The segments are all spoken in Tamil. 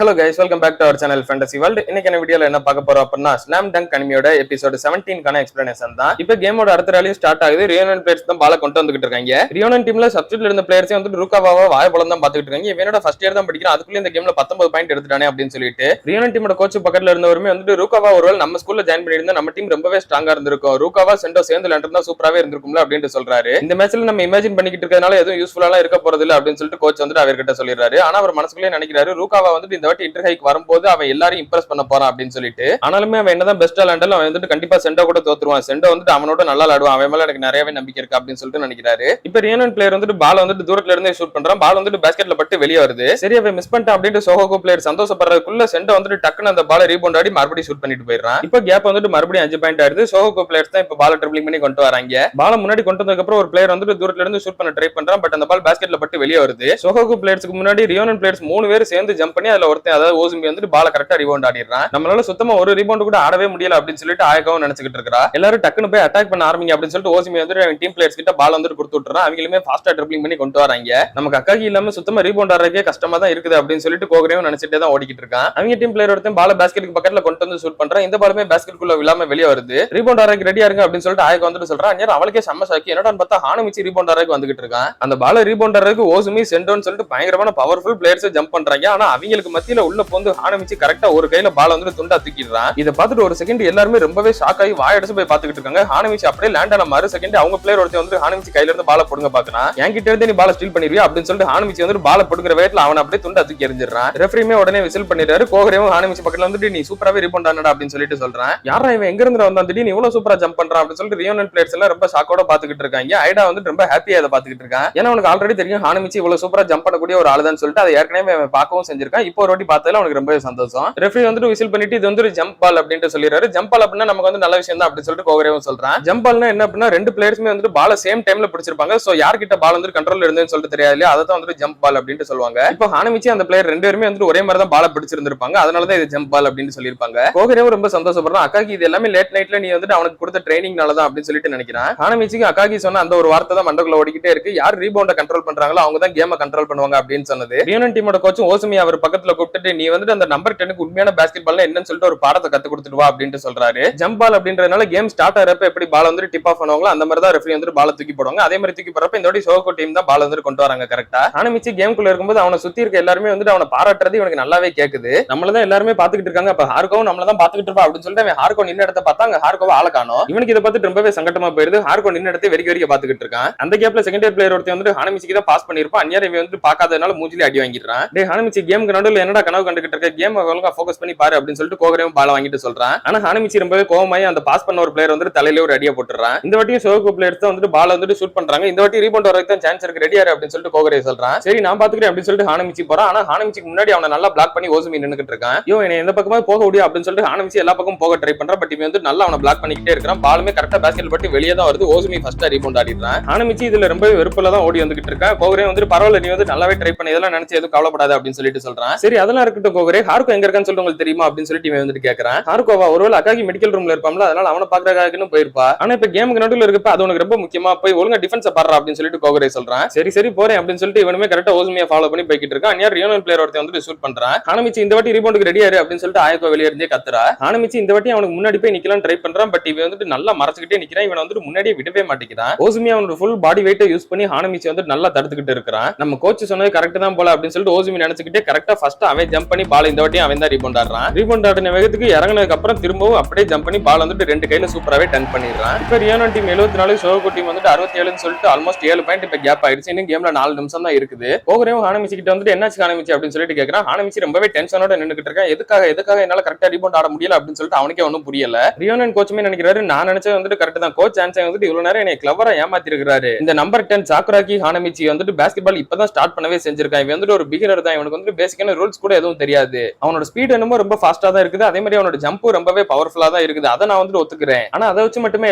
Hello guys, welcome back to our channel fantasy world. இன்னைக்கு என்ன வீடியோல என்ன பார்க்க போறோம் அப்படின்னா, ஸ்லாம் டங்க் அனிமியோட எபிசோட் 17 எக்ஸ்பிளனேஷன் தான். இப்போ கேமோட அடுத்த ரேலியும் ஸ்டார்ட் ஆகுது. ரியோனன் பிளேயர்ஸ் தான் பால கொண்டு வந்துகிட்டு இருக்காங்க. ரியோனன் டீம்ல சப்ஸ்டிட்யூட்ல இருந்த பிளேயர்ஸே வந்து ரூகாவாவா வாயபலம் தான் பாத்துக்கிட்டு இருக்காங்க. இவனோட ஃபர்ஸ்ட் இயர் தான் படிக்கிறான், அதுக்குள்ள இந்த கேம்ல 19 பாயிண்ட் எடுத்துட்டானே அப்படின்னு சொல்லிட்டு ரியோனன் டீமோட கோச் பக்கத்துல இருந்தவருமே வந்து ரூகாவா ஒருவேளை நம்ம ஸ்கூல்ல ஜாயின் பண்ணியிருந்தா நம்ம டீம் ரொம்பவே ஸ்ட்ராங்கா இருந்திருக்கும், ரூகாவா சென்டோ சேர்ந்து விளையாண்டுருந்தா சூப்பராவே இருந்திருக்கும்ல அப்படின்னு சொல்றாரு. இந்த மேட்ச்ல நம்ம இமேஜின் பண்ணிக்கிட்டு இருக்கிறதுனால எதுவும் யூஸ்ஃபுல்லா இருக்க போறது இல்ல அப்படின்னு சொல்லிட்டு கோச் வந்து அவர்கிட்ட சொல்லிடுறாரு. ஆனா அவர் மனசுக்குள்ளே நினைக்கிறாரு, ரூகாவா வந்து இந்த வாட்டி இன்டர் ஹைக் போது அவன் எல்லாரும் இம்ப்ரெஸ் பண்ண போறான் அப்படின்னு சொல்லிட்டு. ஆனாலுமே அவன் என்னதான் பெஸ்டா விளையாண்டாலும் அவன் வந்துட்டு கண்டிப்பா சென்டோ கூட தோத்துருவான். சென்டோ வந்துட்டு அவனோட நல்லா விளையாடுவான், அவன் மேல எனக்கு நிறையவே நம்பிக்கை இருக்கு அப்படின்னு சொல்லிட்டு நினைக்கிறாரு. இப்ப ரியோனன் பிளேயர் வந்துட்டு பால் வந்துட்டு தூரத்துல இருந்தே ஷூட் பண்றான். பால் வந்துட்டு பேஸ்கெட்ல பட்டு வெளியே வருது. சரி அவன் மிஸ் பண்ணிட்டான் அப்படின்ட்டு சோஹோகோ பிளேயர் சந்தோஷப்படுறதுக்குள்ள சென்டோ வந்துட்டு டக்குன்னு அந்த பாலை ரீபவுண்ட் ஆடி மறுபடியும் ஷூட் பண்ணிட்டு போயிடுறான். இப்ப கேப் வந்துட்டு மறுபடியும் 5 பாயிண்ட் ஆயிடுது. சோஹோகோ பிளேயர்ஸ் தான் இப்ப பால் ட்ரிபிளிங் பண்ணி கொண்டு வராங்க. பால முன்னாடி கொண்டு வந்ததுக்கு அப்புறம் ஒரு பிளேயர் வந்துட்டு தூரத்துல இருந்து ஷூட் பண்ண ட்ரை பண்றான். பட் அந்த பால் பேஸ்கெட்ல பட்டு வெளியே வருது. சோஹோகோ பிளேயர்ஸ்க்கு முன்னாடி ரியோனன் பிளேயர்ஸ் 3 பேர் சேர்ந்து ஜம்ப் பண்ணி அதுல ஒருத்தன் அதாவது ஓசுமி வந்துட்டு பால கரெக்டா ரிபவுண்ட் ஆடிடுறான். நம்மளால சுத்தமா ஒரு ரிபவுண்ட் கூட ஆடவே முடியல அப்படின்னு சொல்லிட்டு ஆயகாவும் நினைச்சிட்டு இருக்கா. எல்லாரும் டக்குன்னு போய் அட்டாக் பண்ண ஆரம்பிங்க அப்படின்னு சொல்லிட்டு ஓசுமி வந்து டீம் பிளேயர்ஸ் கிட்ட பால் வந்து கொடுத்து விட்டுறான். அவங்களுமே ஃபாஸ்டா ட்ரிபிளிங் பண்ணி கொண்டு வராங்க. நமக்கு அக்காகி இல்லாம சுத்தமா ரீபவுண்ட் ஆடுறதுக்கே கஷ்டமா தான் இருக்குது அப்படின்னு சொல்லிட்டு கோகரையும் நினைச்சிட்டே தான் ஓடிக்கிட்டு இருக்கான். அவங்க டீம் பிளேயர் ஒருத்தன் பால பேஸ்கெட்டுக்கு பக்கத்துல கொண்டு வந்து ஷூட் பண்றான். இந்த பாலுமே பேஸ்கெட்டுக்குள்ள விழாம வெளியே வருது. ரீபவுண்ட் ஆடுறதுக்கு ரெடியா இருங்க அப்படின்னு சொல்லிட்டு ஆயகா வந்துட்டு சொல்றான். அவளுக்கே செம்ம சாக்கி என்னடான்னு பார்த்தா ஹானமிச்சி ரீபவுண்ட் ஆடுறதுக்கு வந்துகிட்டு இருக்கான். அந்த பால ரீபவுண்ட் ஆடுறதுக்கு ஓசுமி சென்டோன்னு சொல்லிட்டு பயங்கரமான பவர்ஃபுல் பிளேயர்ஸ் ஜம்ப் பண்றாங்க. ஆனா அவங்களுக்கு மத்தியில உள்ள போந்து ஹானமிச்சி கரெக்டா ஒரு கையில பால வந்து துண்டா தூக்கிடுறான். இதை பார்த்துட்டு ஒரு செகண்ட் எல்லாருமே ரொம்பவே ஷாக் ஆகி வாயடிச்சு போய் பாத்துக்கிட்டு இருக்காங்க. ஹானமிச்சி அப்படியே லேண்ட் ஆன மறு செகண்ட் அவங்க பிளேயர் ஒருத்தர் வந்து ஹானமிச்சி கையில இருந்து பால போடுங்க பாக்குறான். என்கிட்ட இருந்து நீ பால ஸ்டீல் பண்ணிடுவியா அப்படின்னு சொல்லிட்டு ஹானமிச்சி வந்து பால போடுற வேட்ல அவன் அப்படியே துண்டா தூக்கி எறிஞ்சிடறான். ரெஃபரியுமே உடனே விசில் பண்ணிடுறாரு. கோகரையும் ஹானமிச்சி பக்கத்துல வந்துட்டு நீ சூப்பராவே ரீபவுண்ட் ஆனடா அப்படின்னு சொல்லிட்டு சொல்றான். யாரா இவன் எங்க இருந்து வந்தான் திடீர்னு இவ்வளவு சூப்பரா ஜம்ப் பண்றான் அப்படின்னு சொல்லிட்டு ரியோனன் பிளேயர்ஸ் எல்லாம் ரொம்ப ஷாக்கோட பாத்துக்கிட்டு இருக்காங்க. ஐடா வந்து ரொம்ப ஹாப்பியா அதை பாத்துக்கிட்டு இருக்கான். ஏன்னா அவனுக்கு ஆல்ரெடி தெரியும் ஹானமிச்சி இவ்வளவு சூப்பரா ஜம்ப் பண்ணக்கூடிய ஒரு ஆளுதான் சொல்லிட்டு அதை ஏற்கனவே பார்க்கவும் செஞ்சிருக்கான். இப்போ ஒரு வாட்டி பார்த்ததுல அவனுக்கு ரொம்பவே சந்தோஷம். ரெஃபரி வந்துட்டு விசில் பண்ணிட்டு இது வந்து ஜம்ப் பால் அப்படின்ட்டு சொல்லிடுறாரு. ஜம்ப் பால் அப்படின்னா நமக்கு வந்து நல்ல விஷயம் தான் அப்படி சொல்லிட்டு கோகரேவும் சொல்றான். ஜம்ப் பால்னா என்ன அப்படின்னா ரெண்டு பிளேயர்ஸுமே வந்து பால சேம் டைம்ல பிடிச்சிருப்பாங்க. சோ யார்கிட்ட பால் வந்து கண்ட்ரோல் இருந்ததுன்னு சொல்லிட்டு தெரியாது இல்லையா, அதை தான் வந்து ஜம்ப் பால் அப்படின்ட்டு சொல்லுவாங்க. இப்போ ஹானமிச்சி அந்த பிளேயர் ரெண்டு பேருமே வந்து ஒரே மாதிரி தான் பால பிடிச்சிருந்திருப்பாங்க, அதனாலதான் இது ஜம்ப் பால் அப்படின்னு சொல்லியிருப்பாங்க. கோகரேவும் ரொம்ப சந்தோஷப்படுறான். அக்காகி இது எல்லாமே லேட் நைட்ல நீ வந்துட்டு அவனுக்கு கொடுத்த ட்ரைனிங்னால தான் அப்படின்னு சொல்லிட்டு நினைக்கிறான். ஹானமிச்சிக்கு அக்காகி சொன்ன அந்த ஒரு வார்த்தை தான் மண்டக்குள்ள ஓடிக்கிட்டே இருக்கு. யார் ரீபவுண்ட கண்ட்ரோல் பண்றாங்களோ அவங்க தான் கேமை கண்ட்ரோல் பண்ணுவாங்க அப்படின்னு சொன்னது. ரியோனன் டீமோட கோச்சும் ஓசுமி அவர் பக்கத்துல கூப்பிட்டு நீ வந்துட்டு அந்த நம்பர் 10க்கு உண்மையான பாஸ்கெட் பால் என்னன்னு சொல்லிட்டு ஒரு பாடத்தை கத்து கொடுத்துட்டு வா அப்படின்னு சொல்றாரு. ஜம்ப் பால் அப்படின்றதுனால கேம் ஸ்டார்ட் ஆறப்ப எப்படி பால் வந்து டிப் ஆஃப் பண்ணுவாங்களோ அந்த மாதிரி தான் ரெஃபரி வந்து பால் தூக்கி போடுவாங்க. அதே மாதிரி தூக்கி போறப்ப இந்த வாட்டி சோகோ டீம் தான் பால் வந்து கொண்டு வராங்க கரெக்டா. ஹானமிச்சி கேம்குள்ள இருக்கும்போது அவனை சுத்தி இருக்க எல்லாருமே வந்து அவனை பாராட்டுறது இவனுக்கு நல்லாவே கேக்குது. நம்மளதான் எல்லாருமே பாத்துக்கிட்டு இருக்காங்க. அப்ப ஹார்கோவும் நம்மள தான் பாத்துக்கிட்டு இருப்பா அப்படின்னு சொல்லிட்டு அவன் ஹார்கோ நின்ன இடத்த பார்த்தா அங்க ஹார்கோவை ஆள காணோம். இவனுக்கு இதை பார்த்து ரொம்பவே சங்கட்டமா போயிருது. ஹார்கோ நின்ன இடத்தை வெறிக்க பாத்துக்கிட்டு இருக்கான். அந்த கேப்ல செகண்ட் இயர் பிளேயர் ஒருத்தன் வந்து ஹானமிச்சிக்கு தான் பாஸ் பண்ணிருப்பான். அந்நியார் இவன் வந்து பாக்காதனால மூஞ்சில அடி வாங்கிடுறான். டே ஹானமிச்சி கேமுக்கு நடுவில் என்னடா கனவு கண்டுகிட்டு இருக்க, கேம் ஒழுங்கா ஃபோக்கஸ் பண்ணி பாரு அப்படின்னு சொல்லிட்டு கோகரையும் பால வாங்கிட்டு சொல்றான். ஆனா ஹானமிச்சி ரொம்பவே கோவமாயி அந்த பாஸ் பண்ண ஒரு பிளேயர் வந்து தலையில ஒரு அடியை போட்டுறான். இந்த வாட்டியும் சோகோ பிளேயர்ஸ் தான் வந்து பால் வந்து ஷூட் பண்றாங்க. இந்த வாட்டி ரீபவுண்ட் வரதுக்கு தான் சான்ஸ் இருக்கு, ரெடியா அப்படின்னு சொல்லிட்டு கோகரே சொல்றான். சரி நான் பாத்துக்கிறேன் அப்படின்னு சொல்லிட்டு ஹானமிச்சி போறான். ஆனா ஹானமிச்சிக்கு முன்னாடி அவனை நல்லா பிளாக் பண்ணி ஓசுமி நின்னுக்கிட்டு இருக்கான். என்ன எந்த பக்கமா போக முடியும் அப்படின்னு சொல்லிட்டு ஹானமிச்சி எல்லா பக்கம் போக ட்ரை பண்றான். பட் இவன் வந்து நல்லா அவனை பிளாக் பண்ணிக்கிட்டே இருக்கான். பாலுமே கரெக்டா பேஸ்கெட் பட்டு வெளியே தான் வருது. ஓசுமி ஃபர்ஸ்டா ரீபவுண்ட் ஆடிடுறான். ஹானமிச்சி இதுல ரொம்ப வெறுப்புல தான் ஓடி வந்துகிட்டு இருக்கா. கோகரே வந்து பரவாயில்ல நீ வந்து நல்லாவே ட்ரை பண்ணி இதெல்லாம் நினைச்சு எதுவும் கவலைப்படாது அப்படின்னு சொல்லிட்டு சொல்றான். சரி அதெல்லாம் இருக்கட்டும் கோகரே, ஹார்கோ எங்க இருக்கான்னு சொல்லிட்டு உங்களுக்கு தெரியுமா அப்படின்னு சொல்லிட்டு இவன் வந்துட்டு கேட்கறான். ஹார்கோவா ஒருவேளை அக்காகி மெடிக்கல் ரூம்ல இருப்பாங்களா, அதனால அவனை பாக்குறதுக்கு போயிருப்பா. ஆனா இப்ப கேமுக்கு நடுவில் இருக்கப்ப அது உனக்கு ரொம்ப முக்கியமா, போய் ஒழுங்கா டிஃபென்ஸ் பாடுறா அப்படின்னு சொல்லிட்டு கோகரே சொல்றான். சரி போறேன் அப்படின்னு சொல்லிட்டு இவனுமே கரெக்டா ஓசுமியா ஃபாலோ பண்ணி போய்கிட்டு இருக்கான். அந்நியார் ரியோனன் பிளேயர் ஒருத்தன் வந்து ஷூட் பண்றான். ஹானமிச்சி இந்த வாட்டி ரீபவுண்டுக்கு ரெடியா இரு அப்படின்னு சொல்லிட்டு ஆயக்கோ வெளியே இருந்தே கத்துறா. ஹானமிச்சி இந்த வாட்டி அவனுக்கு முன்னாடி போய் நிக்கலாம் ட்ரை பண்றான். பட் இவன் வந்துட்டு நல்லா மறைச்சுக்கிட்டே நிக்கிறான். இவன் வந்து முன்னாடியே விடவே மாட்டேங்கிறான். ஓசுமியா அவனோட ஃபுல் பாடி வெயிட்டை யூஸ் பண்ணி ஹானமிச்சி வந்து நல்லா தடுத்துக்கிட்டு இருக்கான். நம்ம கோச் சொன்னது கரெக்ட் தான் போல அப்படின்னு சொல்லிட்டு ஓசுமி நினைச்சுக்கிட்டே கரெக்டா ஃபர்ஸ்ட் அவன் ஜம்ப் பண்ணி பால் இந்த வாட்டி அவன் தான் ரீபவுண்ட் ஆடுறான். ரீபவுண்ட் ஆடின வேகத்துக்கு இறங்கினதுக்கு அப்புறம் திரும்பவும் அப்படியே ஜம்ப் பண்ணி பால் வந்துட்டு ரெண்டு கையில சூப்பராவே டன் பண்ணிடுறான். இப்ப ரியோனன் டீம் 74, சோகோ டீம் வந்துட்டு 67 சொல்லிட்டு ஆல்மோஸ்ட் 7 பாயிண்ட் இப்ப கேப் ஆயிடுச்சு. இன்னும் கேம்ல 4 நிமிஷம் தான் இருக்குது. கோகரேவும் ஹானமிச்சி கிட்ட வந்துட்டு என்னாச்சு ஹானமிச்சி அப்படின்னு சொல்லிட்டு கேட்கறான். ஹானமிச்சி ரொம்பவே டென்ஷனோட நின்னுக்கிட்டு இருக்கான். எதுக்காக என்னால கரெக்டா ரீபவுண்ட் ஆட முடியல அப்படின்னு சொல்லிட்டு அவனுக்கே ஒன்னும் புரியல. ரியோனன் கோச்சுமே நினைக்கிறாரு நான் நினைச்சது வந்துட்டு கரெக்ட் தான், கோச் ஆன்சர் வந்துட்டு இவ்வளவு நேரம் என்னை கிளவரா ஏமாத்தி இருக்காரு. இந்த நம்பர் 10 சாக்குராக்கி ஹானமிச்சி வந்துட்டு பாஸ்கெட் பால் இப்பதான் ஸ்டார்ட் பண்ணவே செஞ்சிருக்கான். இவன் வந்துட்டு ஒரு பிகினர் தான், இவனுக்கு வந்து பேசிக்கான ரூல்ஸ் கூட எதுவும் தெரியாது. அவனோட ஸ்பீட் என்னமோ ரொம்ப ஃபாஸ்டா தான் இருக்குது. அதே மாதிரி அவனோட ஜம்பும் ரொம்பவே பவர்ஃபுல்லா தான் இருக்குது. அதை நான் வந்துட்டு ஒத்துக்கிறேன். ஆனா அதை வச்சு மட்டுமே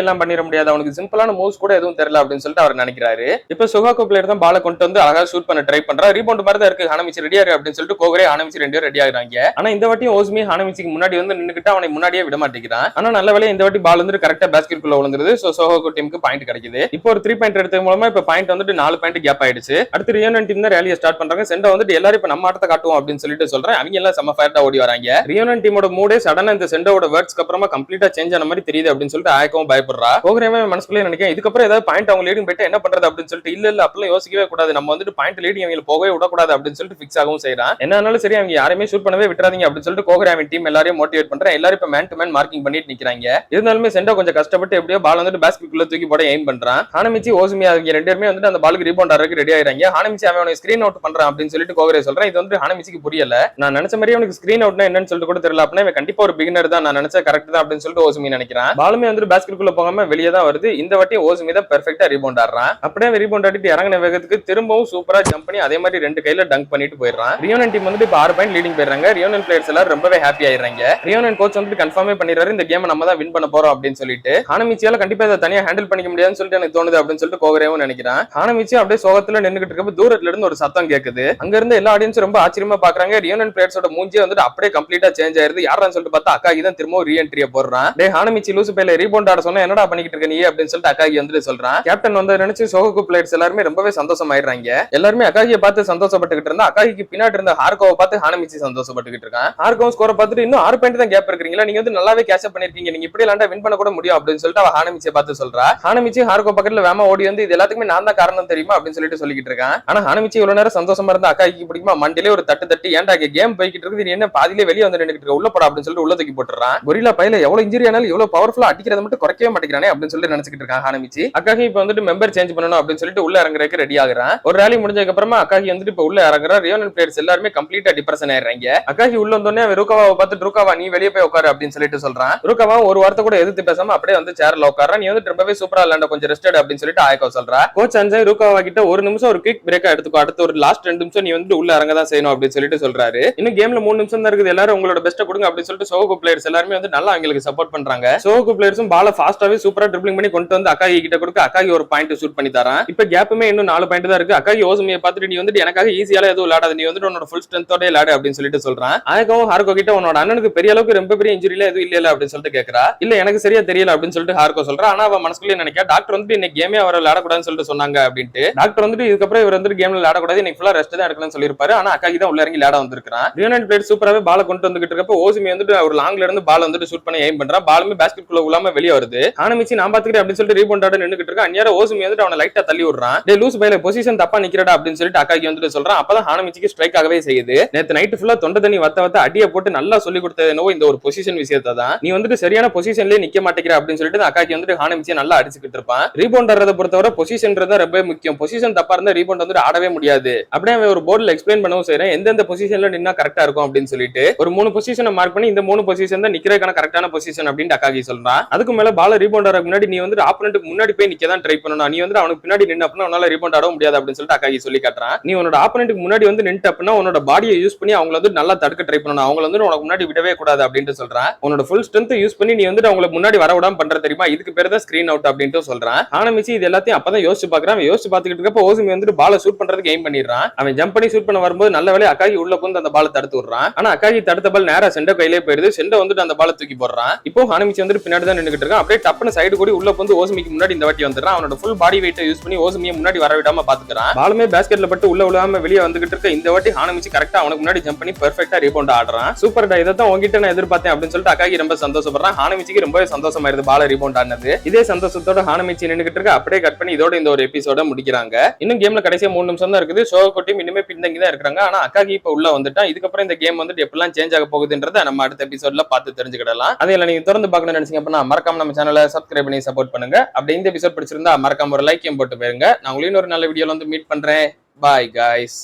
எல்லாம் பண்ணிட முடியாது, அவனுக்கு சிம்பிளான மூவ்ஸ் கூட எதுவும் தெரியல அப்படின்னு சொல்லிட்டு அவர் நினைக்கிறாரு. இப்ப சுகாகோ பிளேயர் தான் பால கொண்டு வந்து அழகா ஷூட் பண்ண ட்ரை பண்றா. ரீபவுண்ட் மாதிரி தான் இருக்கு. ஹானமிச்சி ரெடியா இருக்கு அப்படின்னு சொல்லிட்டு கோகரே ஹானமிச்சி ரெண்டு பேரும் ரெடி ஆகுறாங்க. ஆனா இந்த வாட்டியும் ஓசுமி ஹானமிச்சிக்கு முன்னாடி வந்து நின்னுக்கிட்டு அவனை முன்னாடியே விட மாட்டேங்கிறான். ஆனா நல்ல வேளையா இந்த வாட்டி பால் வந்து கரெக்டா பாஸ்கெட் குள்ள விழுந்துருது. சோ சோகோ டீமுக்கு பாயிண்ட் கிடைக்குது. இப்போ ஒரு 3 பாயிண்ட் எடுத்தது மூலமா இப்ப பாயிண்ட் வந்துட்டு 4 பாயிண்ட் கேப் ஆயிடுச்சு. அடுத்து ரியோனன் டீம் தான் ரேலியை ஸ்டார்ட் பண்றாங்க. சென்டோ வந்துட்டு எல்லாரும் இப்ப நம்ம ஆட்டத்தை காட்டுவோம் அப்படின்னு சொல்லிட்டு சொல்றேன். அவங்க எல்லாம் செம ஃபயர்டா ஓடி வராங்க. ரியோனன் டீமோட மூடே சடனா இந்த செண்டோட வேர்ட்ஸ்க்கு அப்புறமா கம்ப்ளீட்டா சேஞ்ச் ஆன மாதிரி தெரியுது அப்படின்னு சொல்லிட்டு ஆயக்கவும் பயப்படுறா. கோகுரேமே மனசுக்குள்ளே நினைக்கிறேன் இதுக்கப்புறம் ஏதாவது பாயிண்ட் அவங்க லீடிங் போயிட்டு என்ன பண்றது அப்படின்னு சொல்லிட்டு இல்ல அப்பெல்லாம் யோசிக்கவே கூடாது, நம்ம வந்துட்டு பாயிண்ட் லீடிங் அவங்க போகவே விடக்கூடாது அப்படின்னு சொல்லிட்டு ஃபிக்ஸ் ஆகவும் செய்யறான். என்னாலும் சரி அவங்க யாரையுமே ஷூட் பண்ணவே விட்டுறாதீங்க அப்படின்னு சொல்லிட்டு கோகுரேமின் டீம் எல்லாரையும் மோட்டிவேட் பண்றேன். எல்லாரும் இப்ப மேன் டு மேன் மார்க்கிங் பண்ணிட்டு நிக்கிறாங்க. இருந்தாலுமே செண்டோ கொஞ்சம் கஷ்டப்பட்டு எப்படியோ பால் வந்துட்டு பேஸ்கெட்டுக்குள்ள தூக்கி போட எய்ம் பண்றான். ஹானமிச்சி ஓசுமி அவங்க ரெண்டு பேருமே வந்துட்டு அந்த பாலுக்கு ரீபவுண்ட் ஆறதுக்கு ரெடி ஆயிராங்க. ஹானமிச்சி அவன் ஸ்கிரீன் அவுட் பண்றான் அப்படின்னு சொல்லிட்டு கோகுரே சொல்றேன். இது வந்து ஹானமிச்சிக்கு புரியல. நான் நினைச்ச மாதிரி அவனுக்கு ஸ்கிரீன் அவுட்னா என்னன்னு சொல்லிட்டு கூட தெரியல. அப்படின்னா கண்டிப்பா ஒரு பிகினர் தான், நான் நினைச்ச கரெக்ட் தான் அப்படின்னு சொல்லிட்டு ஓசுமி நினைக்கிறான். பாலுமே வந்துட்டு பேஸ்கெட்டுக்குள்ள போகாம வெளியே தான் வருது. இந்த வாட்டி ஓசுமி தான் பெர்ஃபெக்ட்டா ரீபவுண்ட் ஆடுறான். அப்படியே ரீபவுண்ட் ஆடிட்டு இறங்கின வேகத்துக்கு திரும்பவும் சூப்பரா ஜம்ப் பண்ணி அதே மாதிரி ரெண்டு கையில டங்க் பண்ணிட்டு போயிடுறான். ரியோனன் டீம் வந்துட்டு இப்ப 6 பாயிண்ட் லீடிங் போயிடுறாங்க. ரியோனன் பிளேயர்ஸ் எல்லாரும் ரொம்பவே ஹாப்பி ஆயிடுறாங்க. ரியோனன் கோச் வந்துட்டு கன்ஃபார்மே பண்ணிடுறாரு இந்த கேம் நம்ம தான் வின் பண்ண போறோம் அப்படின்னு சொல்லிட்டு. ஹானமிச்சியால கண்டிப்பா இதை தனியா ஹேண்டில் பண்ணிக்க முடியாதுன்னு சொல்லிட்டு எனக்கு தோணுது அப்படின்னு சொல்லிட்டு கோகுரேவும் நினைக்கிறான். ஹானமிச்சி அப்படியே சோகத்துல நின்னுகிட்டு இருக்கப்ப தூரத்துல இருந்து ஒரு சத்தம் கேக்குது. அங்க இருந்து எல்லா ஆடியன்ஸும் ரொம்ப ஆச்சரியமா பாக்குறாங்க. ரியோனன் பிளேயர்ஸோட மூஞ்சியே வந்துட்டு அப்படியே கம்ப்ளீட்டா சேஞ்ச் ஆயிருது. யாரான்னு சொல்லிட்டு பார்த்தா அக்காகி தான் திரும்ப ரீஎன்ட்ரியா போடுறான். டே ஹானமிச்சி லூசு பையில ரீபவுண்ட் ஆட சொன்னா என்னடா பண்ணிக்கிட்டு இருக்க நீ அப்படின்னு சொல்லிட்டு அக்காகி வந்துட்டு சொல்றான். கேப்டன் வந்து நினைச்சு சோகோகு பிளேயர்ஸ் எல்லாருமே ரொம்பவே சந்தோஷமாயிடுறாங்க. எல்லாருமே அக்காகியை பார்த்து சந்தோஷப்பட்டுக்கிட்டு இருந்தா அக்காகிக்கு பின்னாடி இருந்த ஹார்கோவை பார்த்து ஹானமிச்சி சந்தோஷப்பட்டுக்கிட்டு இருக்கான். ஹார்கோ ஸ்கோரை பார்த்துட்டு இன்னும் 6 பாயிண்ட் தான் கேப் இருக்கீங்களா, நீங்க வந்து நல்லாவே கேட்ச் அப் பண்ணிருக்கீங்க, நீங்க இப்படி இல்லாண்டா வின் பண்ண கூட முடியும் அப்படின்னு சொல்லிட்டு அவ ஹானமிச்சியை பார்த்து சொல்றா. ஹானமிச்சி ஹார்கோ பக்கத்துல வேமா ஓடி வந்து இது எல்லாத்துக்குமே நான் தான் காரணம் தெரியுமா அப்படின்னு சொல்லிட்டு சொல்லிக்கிட்டு இருக்கான். ஆனா ஹானமிச்சி இவ்வளவு நேரம் சந்தோஷமா இருந்தா அக்காகிக்கு பிடிக்குமா மண்டிலே ஒரு தட்டு தட்டி ஏன்டா கேம் போய்கிட்டு இருக்கு, நீ என்ன பாதியிலே வெளியே வந்து நின்னுட்டு இருக்க, உள்ள போடா அப்படின்னு சொல்லிட்டு உள்ள தூக்கி போட்டுறான். கொரில்லா பையில எவ்வளவு இன்ஜுரி ஆனாலும் எவ்வளவு பவர்ஃபுல்லா அடிக்கிறத மட்டும் குறைக்கவே மாட்டேங்கிறானே அப்படின்னு சொல்லிட்டு நினைச்சிட்டு இருக்கான் ஹானமிச்சி. அக்காகி இப்ப வந்துட்டு மெம்பர் சேஞ்ச் பண்ணணும் அப்படின்னு சொல்லிட்டு உள்ள இறங்குறதுக்கு ரெடி ஆகுறான். ஒரு ரேலி முடிஞ்சதுக்கு அப்புறமா அக்காகி வந்துட்டு இப்ப உள்ள இறங்குறா. ரியோனன் பிளேயர்ஸ் எல்லாருமே கம்ப்ளீட்டா டிப்ரஷன் ஆயிடுறாங்க. அக்காகி உள்ள வந்தோடனே ரூகாவாவை பார்த்து ரூகாவா நீ வெளியே போய் உட்காரு அப்படின்னு சொல்லிட்டு சொல்றான். ரூகாவா ஒரு வார்த்தை கூட எதிர்த்து பேசாம அப்படியே வந்து சேர்ல உட்காரா. நீ வந்து ரொம்பவே சூப்பரா இல்ல கொஞ்சம் ரெஸ்ட் அப்படின்னு சொல்லிட்டு ஆயக்கோ சொல்றா. கோச் அஞ்சய் ரூகாவா கிட்ட ஒரு நிமிஷம் ஒரு குயிக் பிரேக்கா எடுத்துக்கோ, அடுத்து ஒரு லாஸ்ட் 2 நிமிஷம் நீ வந்து உள்ள இறங்க தான் செய்யணும் அப்படின்னு சொல்லிட்டு சொல்றாரு. இன்னும் கேம்ல 3 நிமிஷம் தான் இருக்குது, எல்லாரும் உங்களோட பெஸ்ட் கொடுங்க அப்படின்னு சொல்லிட்டு சோகோ பிளேயர்ஸ் எல்லாருமே வந்து நல்லா அவங்களுக்கு சப்போர்ட் பண்றாங்க. சோகோ பிளேயர்ஸும் பால ஃபாஸ்டாவே சூப்பரா ட்ரிப்ளிங் பண்ணி கொண்டு வந்து அக்காகி கிட்ட கொடுக்க அக்காகி ஒரு பாயிண்ட் ஷூட் பண்ணி தரான். இப்ப கேப்புமே இன்னும் 4 பாயிண்ட் தான் இருக்கு. அக்காகி ஓசுமியை பார்த்துட்டு நீ வந்துட்டு எனக்காக ஈஸியால எதுவும் விளையாடாது, நீ வந்துட்டு உன்னோட ஃபுல் ஸ்ட்ரென்த்தோட விளையாடு அப்படின்னு சொல்லிட்டு சொல்றான். ஆயகவும் ஹார்கோ கிட்ட உன்னோட அண்ணனுக்கு பெரிய அளவுக்கு ரொம்ப பெரிய இன்ஜுரியில எதுவும் இல்ல அப்படின்னு சொல்லிட்டு கேட்கறா. இல்ல எனக்கு சரியா தெரியல அப்படின்னு சொல்லிட்டு ஹார்கோ சொல்றா. ஆனா அவன் மனசுக்குள்ளே நினைக்க டாக்டர் வந்துட்டு இன்னைக்கு கேமே அவர் விளையாடக்கூடாதுன்னு சொல்லிட்டு சொன்னாங்க அப்படின்ட்டு. டாக்டர் வந்துட்டு இதுக்கப்புறம் இவர் வந்துட்டு கேம்ல விளையாடக்கூடாது, இன்னைக்கு ஃபுல்லா ரெஸ்ட் தான் எடுக்கணும்னு சொல்லிருப்பாரு. ஆனா அக்காகி தான் உள்ள இறங்கி விளையாட வந்திருக்கான். ரியோனன் பிளேயர் சூப்பராவே பால கொண்டு வந்துகிட்டு இருக்கப்ப ஓசுமி வந்துட்டு ஒரு லாங்ல இருந்து பால் வந்துட்டு ஷூட் பண்ணி எய்ம் பண்றான். பாலுமே பேஸ்கெட் குள்ள உலாம வெளியே வருது. ஹானமிச்சி நான் பாத்துக்கிறேன் அப்படின்னு சொல்லிட்டு ரீபவுண்ட் ஆட நின்னுகிட்டு இருக்கான். அந்நியார ஓசுமி வந்துட்டு அவனை லைட்டா தள்ளி விடுறான். டே லூஸ் பையில பொசிஷன் தப்பா நிக்கிறடா அப்படின்னு சொல்லிட்டு அக்காகி வந்துட்டு சொல்றான். அப்பதான் ஹானமிச்சிக்கு ஸ்ட்ரைக் ஆகவே செய்யுது. நேத்து நைட் ஃபுல்லா தொண்டை தண்ணி வத்த அடியை போட்டு நல்லா சொல்லி கொடுத்தது என்னவோ இந்த ஒரு பொசிஷன் விஷயத்தை தான். நீ வந்துட்டு சரியான பொசிஷன்லயே நிக்க மாட்டேங்கிற அப்படின்னு சொல்லிட்டு அக்காகி வந்துட்டு ஹானமிச்சியை நல்லா அடிச்சுக்கிட்டு இருப்பான். ரீபவுண்ட் ஆடுறத பொறுத்தவரை பொசிஷன் தான் ரொம்ப முக்கியம். பொசிஷன் தப்பா இருந்தா ரீபவுண்ட் வந்துட்டு ஆடவே முடியாது. அப்படியே ஒரு போர்டுல எக்ஸ்பிளைன் பண்ணவும் செய்றேன் எந்தெந்த பொசிஷன்ல நின்னா கரெக்டா இருக்கும் அப்படின்னு சொல்லிட்டு ஒரு 3 பொசிஷனை மார்க் பண்ணி இந்த 3 பொசிஷன் தான் நிக்கிறதுக்கான கரெக்டான பொசிஷன் அப்படின்னு அக்காகி சொல்றான். அதுக்கு மேல பால ரீபவுண்ட் ஆறதுக்கு முன்னாடி நீ வந்து ஆப்போனன்ட்க்கு முன்னாடி போய் நிக்க தான் ட்ரை பண்ணணும். நீ வந்து அவனுக்கு பின்னாடி நின்னு அப்படின்னா உன்னால ரீபவுண்ட் ஆட முடியாது அப்படின்னு சொல்லிட்டு அக்காகி சொல்லி காட்டுறான். நீ உன்னோட ஆப்போனன்ட்க்கு முன்னாடி வந்து நின்று அப்படின்னா உன்னோட பாடியை யூஸ் பண்ணி அவங்கள வந்து நல்லா தடுக்க ட்ரை பண்ணணும். அவங்கள வந்து உனக்கு முன்னாடி விடவே கூடாது அப்படின்னு சொல்றான். உன்னோட ஃபுல் ஸ்ட்ரென்த் யூஸ் பண்ணி நீ வந்து அவங்களுக்கு முன்னாடி வர விடாம பண்ற தெரியுமா, இதுக்கு பேர் தான் ஸ்கிரீன் அவுட் அப்படின்ட்டு சொல்றான். ஹானமிச்சி இது எல்லாத்தையும் அப்பதான் யோசிச்சு பாக்குறான். யோசிச்சு பாத்துக்கிட்டு இருக்கப்ப ஓசுமி வந்து பால ஷூட் பண்றதுக்கு எய்ம் பண்ணிடுறான். அவன் ஜம்ப் பண்ணி ஷூட் பண்ண வரும்போது நல்ல வேளை அக்காகி உள்ள வந்து அந்த பால தடுத்து விடுறான். ஆனா அக்காகி தடுத்த பால் நேரா செண்டோ கையிலே போயிருது. செண்டோ வந்துட்டு அந்த பால தூக்கி போடுறான். இப்போ ஹானமிச்சி வந்து பின்னாடி தான் நின்னுகிட்டு இருக்கான். அப்படியே டப்புன்னு சைடு கூடி உள்ள வந்து ஓசுமிக்கு முன்னாடி இந்த வாட்டி வந்துடுறான். அவனோட ஃபுல் பாடி வெயிட்டை யூஸ் பண்ணி ஓசுமியை முன்னாடி வர விடாம பாத்துக்கிறான். பாலுமே பேஸ்கெட்ல பட்டு உள்ள விழாம வெளியே வந்துகிட்டு இருக்க இந்த வாட்டி ஹானமிச்சி கரெக்டா அவனுக்கு முன்னாடி ஜம்ப் பண்ணி பெர்ஃபெக்ட்டா ரீபவுண்ட் ஆடுறான். சூப்பர் டா, இதை தான் உங்ககிட்ட நான் எதிர்பார்த்தேன் அப்படின்னு சொல்லிட்டு அக்காகி ரொம்ப சந்தோஷப்படுறான். ஹானமிச்சிக்கு ரொம்பவே சந்தோஷமாயிருது பால ரீபவுண்ட் ஆனது. இதே சந்தோஷத்தோட ஹானமிச்சி நின்னுகிட்டு இருக்க. அப்படியே கட் பண்ணி இதோட இந்த ஒரு எபிசோட முடிக்கிறாங்க. இன்னும் கேம்ல கடைசியா 3 நிமிஷம் தான் இருக்குது. ஷோகோ டீம் இனிமே பின்தங்கி தான் இருக்காங்க. ஆனா அக்காகி இப்ப உள்ள வந்துட்டான். இதுக்கப்புறம் இந்த கேம் வந்துட்டு எப்படிலாம் சேஞ்ச் ஆக போகுதுன்றதை நம்ம அடுத்த எபிசோட்ல பார்த்து தெரிஞ்சுக்கிடலாம். அதே நீங்க தொடர்ந்து பார்க்கணும்னு நினைச்சீங்க அப்படின்னா மறக்காம நம்ம சேனலை சப்ஸ்கிரைப் பண்ணி சப்போர்ட் பண்ணுங்க. அப்படி இந்த எபிசோட் பிடிச்சிருந்தா மறக்காம ஒரு லைக்கையும் போட்டு போயிருங்க. நான் உங்களுக்கு ஒரு நல்ல வீடியோல வந்து மீட் பண்றேன். Bye guys.